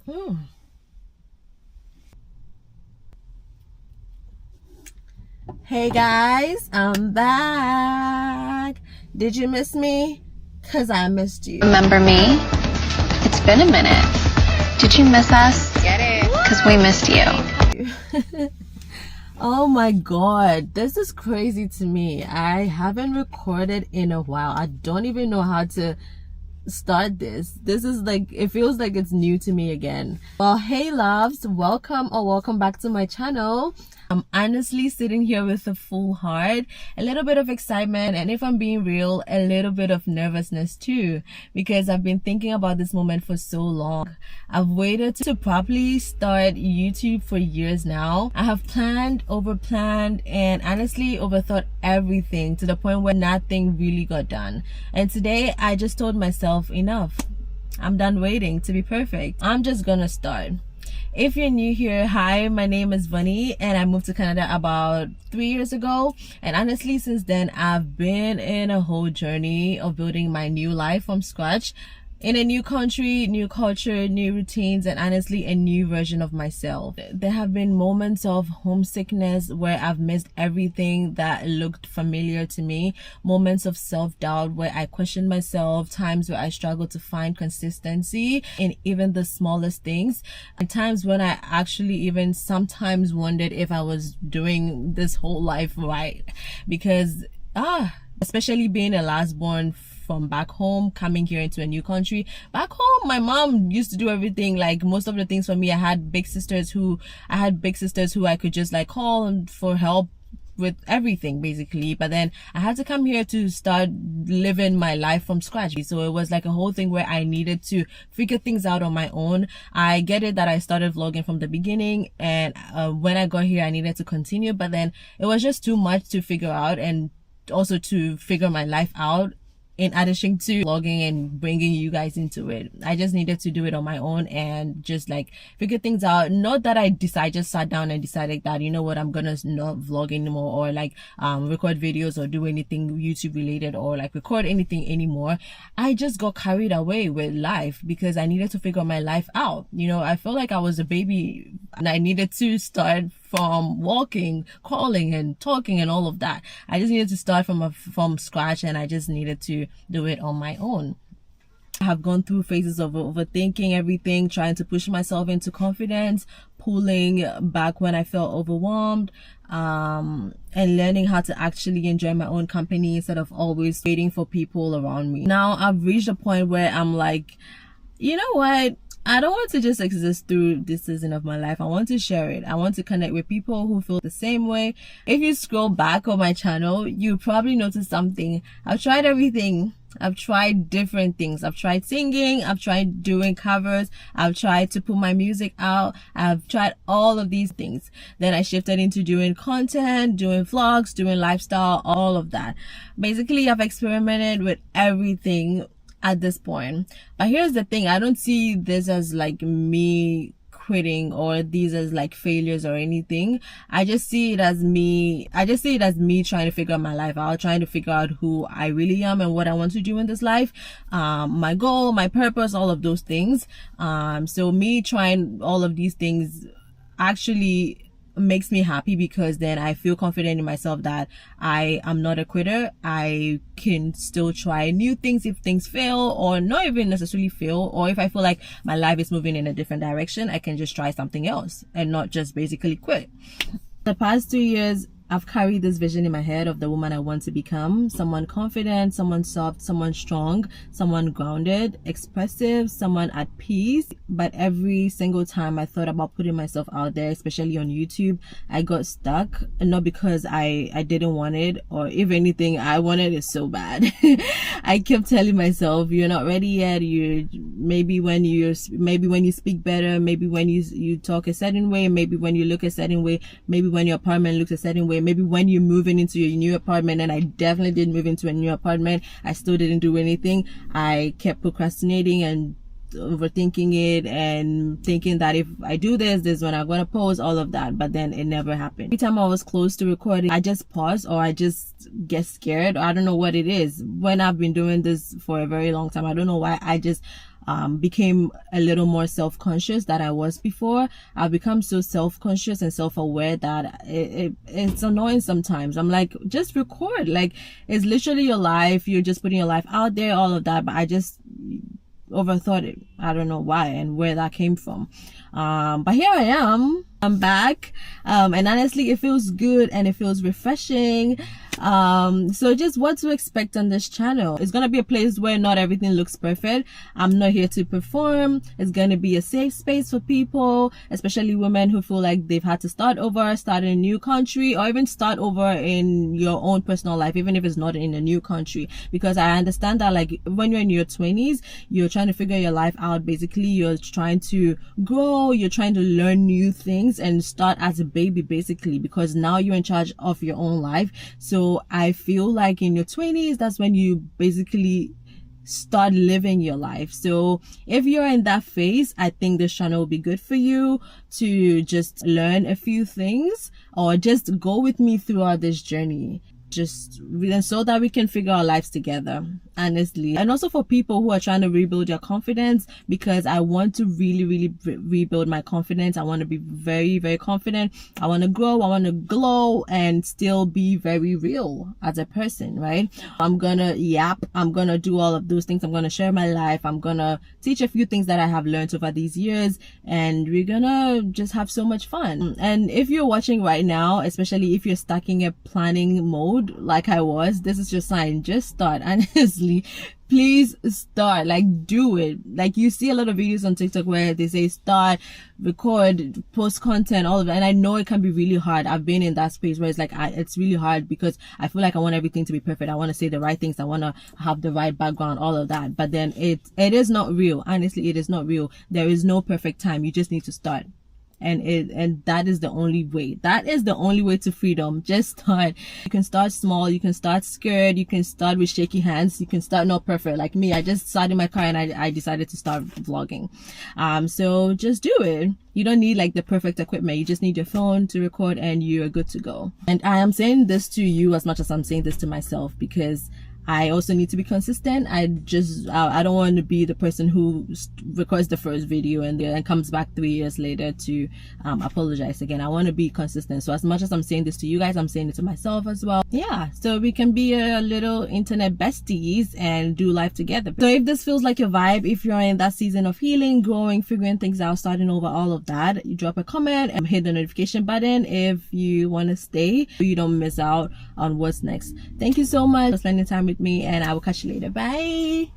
Hmm. Hey guys, I'm back. Did you miss me? Cause I missed you. Remember me? It's been a minute. Did you miss us? Get it? Because we missed you. Oh my god, this is crazy to me. I haven't recorded in a while. I don't even know how to start this. This is like, it feels like it's new to me again. Well, hey loves, welcome back to my channel. I'm honestly sitting here with a full heart, a little bit of excitement, and if I'm being real, a little bit of nervousness too, because I've been thinking about this moment for so long. I've waited to properly start YouTube for years now. I have planned, overplanned, and honestly overthought everything to the point where nothing really got done. And today I just told myself, enough. I'm done waiting to be perfect. I'm just gonna start. If you're new here, hi, my name is Bunny and I moved to Canada about 3 years ago, and honestly since then I've been in a whole journey of building my new life from scratch in a new country, new culture, new routines, and honestly a new version of myself. There have been moments of homesickness where I've missed everything that looked familiar to me, moments of self-doubt where I questioned myself, times where I struggled to find consistency in even the smallest things, and times when I actually even sometimes wondered if I was doing this whole life right, because especially being a last born from back home, coming here into a new country. Back home, my mom used to do everything, like most of the things for me. I had big sisters who I could just like call for help with everything basically, but then I had to come here to start living my life from scratch. So it was like a whole thing where I needed to figure things out on my own. I get it that I started vlogging from the beginning, and when I got here I needed to continue, but then it was just too much to figure out, and also to figure my life out in addition to vlogging and bringing you guys into it. I just needed to do it on my own and just like figure things out. Not that I just sat down and decided that, you know what, I'm gonna not vlog anymore, or like record videos or do anything YouTube related, or like record anything anymore. I just got carried away with life because I needed to figure my life out. You know, I felt like I was a baby and I needed to start from walking, crawling, and talking and all of that. I just needed to start from scratch, and I just needed to do it on my own. I have gone through phases of overthinking everything, trying to push myself into confidence, pulling back when I felt overwhelmed, and learning how to actually enjoy my own company instead of always waiting for people around me. Now I've reached a point where I'm like, you know what? I don't want to just exist through this season of my life. I want to share it. I want to connect with people who feel the same way. If you scroll back on my channel, you probably notice something. I've tried everything. I've tried different things. I've tried singing. I've tried doing covers. I've tried to put my music out. I've tried all of these things. Then I shifted into doing content, doing vlogs, doing lifestyle, all of that. Basically, I've experimented with everything at this point. But here's the thing, I don't see this as like me quitting or these as like failures or anything. I just see it as me trying to figure my life out, trying to figure out who I really am and what I want to do in this life, my goal, my purpose, all of those things. So me trying all of these things actually makes me happy, because then I feel confident in myself that I am not a quitter. I can still try new things if things fail, or not even necessarily fail, or if I feel like my life is moving in a different direction, I can just try something else and not just basically quit. The past 2 years I've carried this vision in my head of the woman I want to become: someone confident, someone soft, someone strong, someone grounded, expressive, someone at peace. But every single time I thought about putting myself out there, especially on YouTube, I got stuck. And not because I didn't want it, or if anything, I wanted it so bad. I kept telling myself, you're not ready yet. Maybe when you speak better, maybe when you talk a certain way, maybe when you look a certain way, maybe when your apartment looks a certain way, maybe when you're moving into your new apartment. And I definitely did move into a new apartment. I still didn't do anything. I kept procrastinating and overthinking it and thinking that if I do this when I'm gonna post, all of that. But then it never happened. Every time I was close to recording, I just pause, or I just get scared. I don't know what it is. When I've been doing this for a very long time, I don't know why, I just became a little more self-conscious than I was before. I've become so self-conscious and self-aware that it's annoying sometimes. I'm like, just record. Like, it's literally your life. You're just putting your life out there, all of that. But I just overthought it. I don't know why and where that came from. But here I am. I'm back. And honestly, it feels good and it feels refreshing. So just what to expect on this channel. It's gonna be a place where not everything looks perfect. I'm not here to perform. It's gonna be a safe space for people, especially women who feel like they've had to start over, start in a new country, or even start over in your own personal life, even if it's not in a new country. Because I understand that, like, when you're in your 20s, you're trying to figure your life out. Basically, you're trying to grow, you're trying to learn new things and start as a baby, basically, because now you're in charge of your own life. So I feel like in your 20s, that's when you basically start living your life. So if you're in that phase, I think this channel will be good for you to just learn a few things, or just go with me throughout this journey, just so that we can figure our lives together, honestly. And also for people who are trying to rebuild your confidence, because I want to really rebuild my confidence. I want to be very, very confident. I want to grow, I want to glow, and still be very real as a person, right? I'm gonna I'm gonna do all of those things. I'm gonna share my life. I'm gonna teach a few things that I have learned over these years, and we're gonna just have so much fun. And if you're watching right now, especially if you're stuck in a planning mode like I was, this is your sign. Just start. Honestly, please start. Like, do it. Like, you see a lot of videos on TikTok where they say start, record, post content, all of that, and I know it can be really hard. I've been in that space where it's like it's really hard, because I feel like I want everything to be perfect. I want to say the right things, I want to have the right background, all of that. But then it is not real. Honestly, it is not real. There is no perfect time. You just need to start. And that is the only way. That is the only way to freedom. Just start. You can start small. You can start scared. You can start with shaky hands. You can start not perfect. Like me, I just sat in my car and I decided to start vlogging. So just do it. You don't need like the perfect equipment. You just need your phone to record and you're good to go. And I am saying this to you as much as I'm saying this to myself, because I also need to be consistent. I don't want to be the person who records the first video and then comes back 3 years later to apologize again. I want to be consistent. So as much as I'm saying this to you guys, I'm saying it to myself as well. Yeah, so we can be a little internet besties and do life together. So if this feels like your vibe, if you're in that season of healing, growing, figuring things out, starting over, all of that, you drop a comment and hit the notification button if you want to stay so you don't miss out on what's next. Thank you so much for spending time with me, and I will catch you later. Bye.